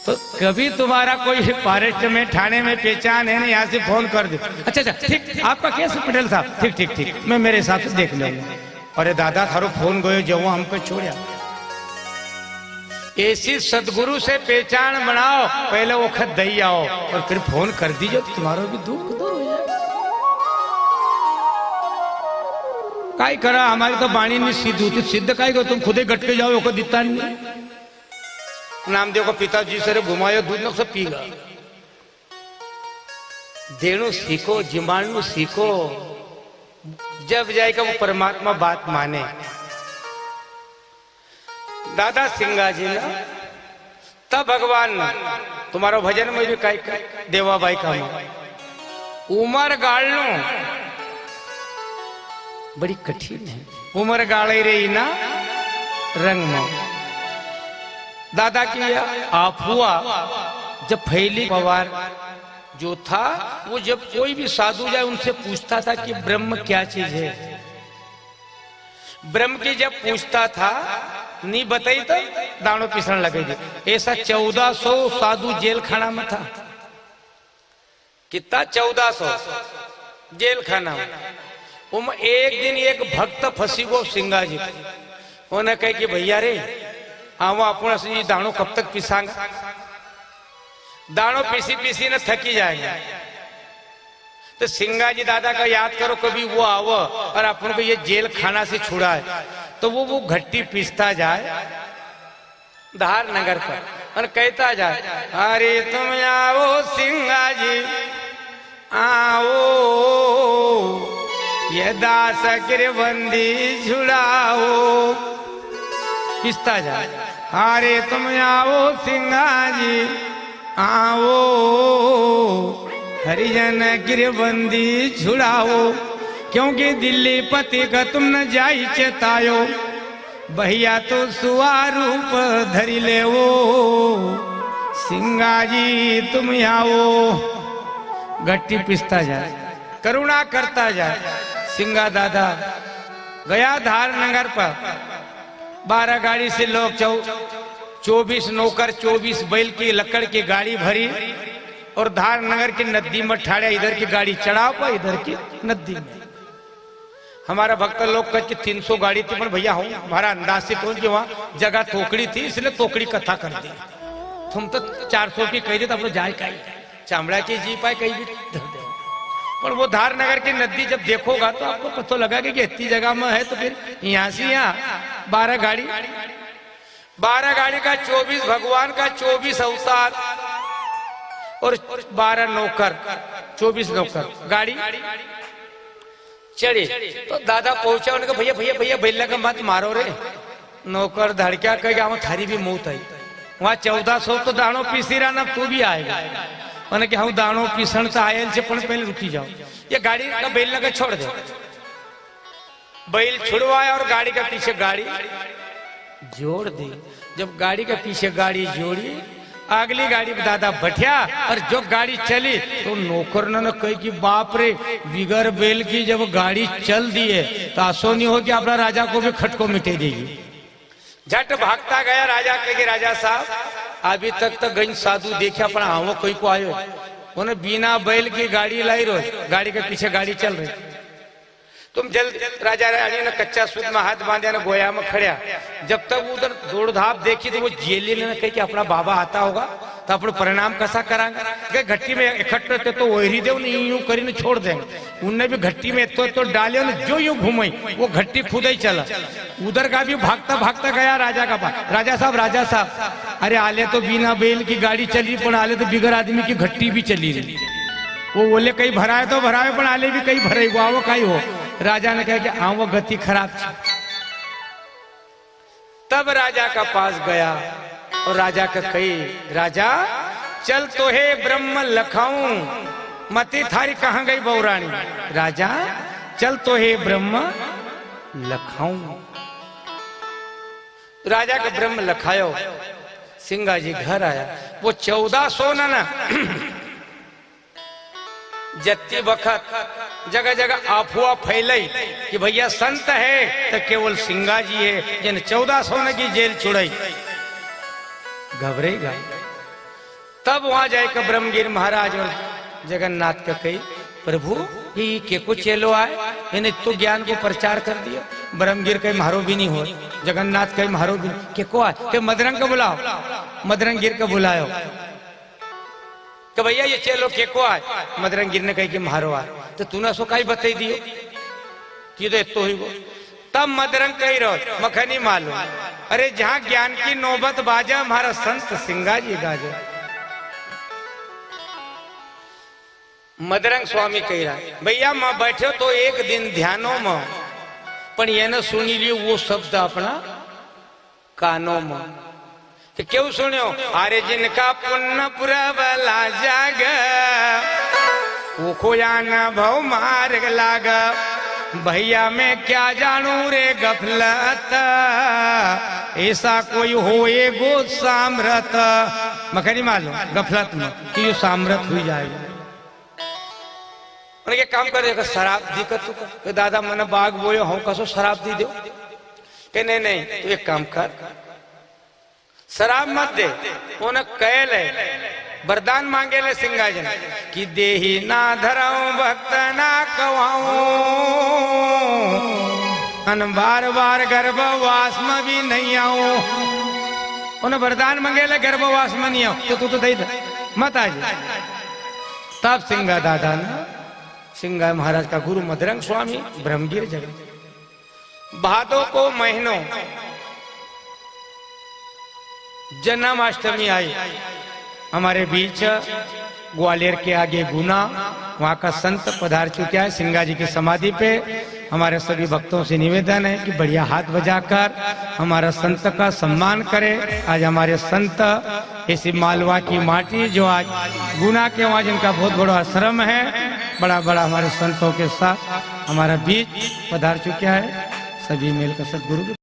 तो कभी तुम्हारा कोई फॉरेस्ट में थाने में पहचान है ना, यहाँ से फोन कर दो। अच्छा अच्छा ठीक आपका केस पटेल साहब, ठीक ठीक ठीक मैं मेरे हिसाब से देख लूंगा। अरे दादा थारो फोन गयो जो हमको छोड़ा, ऐसी सदगुरु से पहचान बनाओ, पहले वो खत दई आओ और फिर फोन कर दीजिए तो तुम्हारा भी दुख दूर हो जाए। काय करा हमारी तो बाणी नहीं सिद्ध होती, सिद्ध काय को तुम खुद ही गटके जाओ को दिता नहीं। नामदेव को पिताजी से घुमायो दूध न सब पीगा। देणु सीखो जिमाणु सीखो, जब जाएगा वो परमात्मा बात माने। दादा सिंगा जी ना तब भगवान ना तुम्हारा भजन में भी काय देवाबाई का उमर गाड़नो बड़ी कठिन है, उमर गाड़े रही ना रंग में। दादा की अफवाह जब फैली पवार जो था वो जब कोई भी साधु जाए उनसे पूछता था कि ब्रह्म क्या चीज है, ब्रह्म की जब पूछता था नहीं बताई तो दाणो पिसण लगे थे। ऐसा 1400 साधु जेल खाना में था। कितना 1400 जेल खाना में। एक दिन एक भक्त फंसी गो सिंगा जी, उन्हें कहे कि भैया रे आवा अपन दाणो कब तक पिसांगा, दाणो पीसी पीसी ने थकी जाएगा। तो सिंगा जी दादा का याद करो कभी वो आवो और अपन को ये जेल खाना से छुड़ा है, तो वो घट्टी पीसता जाए धार नगर पर और कहता जाए अरे तुम आओ सिंगा जी आओ, ये दास गिरबंदी छुड़ाओ। पीसता जाए अरे तुम आओ सिंगा जी आओ, हरिजन गिरबंदी छुड़ाओ, क्योंकि दिल्ली पति का तुम न जाई चेतायो, भैया तो सुवारूप धरी ले वो, सिंगा जी तुम आओ। गट्टी पिसता जाए करुणा करता जाए। सिंगा दादा गया धार नगर पर, 12 गाड़ी से लोग 24 नौकर 24 बैल की लकड़ की गाड़ी भरी और धार नगर की नदी में ठाड़ा, इधर की गाड़ी चढ़ाओ पर इधर की नदी में। हमारा भक्त लोग कह 300 गाड़ी थी, पर भैया हूँ हमारा अंदाज से कौन कि वहाँ जगह तोकड़ी थी इसलिए तोकड़ी कथा कर दी। तुम तो 400 की कही थे तो अपने जाए कही चामड़ा की जी पाए कहीं भी धर दे। पर वो धार नगर की नदी जब देखोगा तो आपको पता लगा कि इतनी जगह में है, तो फिर यहाँ से यहाँ 12 गाड़ी का 24 भगवान का 24 अवतार और 12 नौकर 24 नौकर गाड़ी चढ़े। तो दादा पहुंचा, उन्होंने कहा भैया भैया भैया बैला का मत मारो रे। नौकर धड़का कह वहां थारी भी मौत आई, वहां 1400 तो दाणो पीसी रहा ना, तू भी आएगा। मैंने कि हाँ दाणो पीसण तो आयल से पण पहले रुकी जाओ, ये गाड़ी का बैल लगा छोड़ दे। बैल छुड़वाया और गाड़ी के पीछे गाड़ी जोड़ दी। जब गाड़ी के पीछे गाड़ी जोड़ी, अगली गाड़ी में दादा बैठा और जो गाड़ी चली तो नौकर ने कही कि बाप रे बिगर बैल की जब गाड़ी चल दी है तो आसो नहीं हो कि अपना राजा को भी खटको मिटे देगी। झट भागता गया राजा के राजा साहब अभी तक तो गंज साधु देखा पर हाँ कोई को आयो, उन्हें बिना बैल की गाड़ी लाई रो, गाड़ी के पीछे गाड़ी चल रही। तुम जल्द राजा रानी ने कच्चा सूत में हाथ बांधा ने गोया में खड़िया। जब तक वो उधर दौड़ धाप देखी तो वो जेली ने कही कि अपना बाबा आता होगा तो अपने परिणाम कैसा करांगे। घट्टी में इकट्ठे थे तो वही देव नहीं यूं करी छोड़ देंगे। उनने भी घट्टी में तो डाले ने जो यूं घूमई वो घट्टी खुद ही चला। उधर का भी भागता भागता गया राजा का पास। राजा साहब अरे आले तो बिना बैल की गाड़ी चली पर आले तो बिगर आदमी की घट्टी भी चली रही। वो बोले कहीं भराए तो भराए पर आले भी कहीं भरे वो कहीं हो। राजा ने कहा कि हाँ वो गति खराब थी। तब राजा का पास गया और राजा का कही राजा चल तो हे ब्रह्म लखाऊं मती थारी कहां गई बहुरानी। राजा चल तो हे ब्रह्म लखाऊं। राजा का ब्रह्म लखायो। सिंगा जी घर आया। वो 1400 ना जत्ती बखत जगह जगह अफवाह फैलाई कि भैया संत है तो केवल सिंगा जी है जिन 1400 की जेल छुड़ाई। घबरेगा। तब वहां जाकर ब्रह्मगिर महाराज और जगन्नाथ का कही प्रभु ये के को चेलो आए इन्हें तो ज्ञान को प्रचार कर दिया। ब्रह्मगिर कहीं मारो भी नहीं हो। जगन्नाथ कहीं मारो भी नहीं। के को आए के मदरंग को बुलाओ। मदरंगिर को बुलायो कि भैया ये चेलो के को आए। मदरंगिर ने कही कि मारो आए तो तूने सो कहीं बताई दियो तो ही वो। तब मदरंग कही रहो मखनी मालूम। अरे जहां ज्ञान की नौबत बाजा हमारा संत सिंगा जी गाजे। मदरंग स्वामी कह रहा है भैया मैं बैठे तो एक दिन ध्यानों में पर ये न सुनी लियो वो शब्द अपना कानों में कि क्यों सुनियो। अरे जिनका पुण्य पुरबला जाग वो खोया न भव मार्ग लाग। भैया मैं क्या जानू रे गफलत ऐसा कोई होए गो सामरत। मखनी मालूम गफलत में कि ये सामरत हुई जाएगा। उन्हें काम कर शराब दी कर तू दादा मैंने बाग बोयो हूं कसो शराब दी दो के नहीं तू एक काम कर शराब मत दे। उन्हें कहल है वरदान मांगे ले सिंगा जन कि देही ना धराऊं भक्त ना कवाऊं अन बार बार गर्भवास में भी नहीं आऊं। उन्हें वरदान मांगे ले गर्भवास में नहीं आऊं तो तू दे मत आ जा। तब सिंगा दादा ने सिंगा महाराज का गुरु मदरंग स्वामी ब्रह्मगिर जगह भादों को महीनों जन्माष्टमी आई हमारे बीच ग्वालियर के आगे गुना वहाँ का संत पधार चुके हैं सिंगा जी की समाधि पे। हमारे सभी भक्तों से निवेदन है कि बढ़िया हाथ बजाकर हमारा संत का सम्मान करें। आज हमारे संत इसी मालवा की माटी जो आज गुना के वहाँ जिनका बहुत बड़ा आश्रम है बड़ा बड़ा हमारे संतों के साथ हमारा बीच पधार चुका है। सभी मिलकर सदगुरु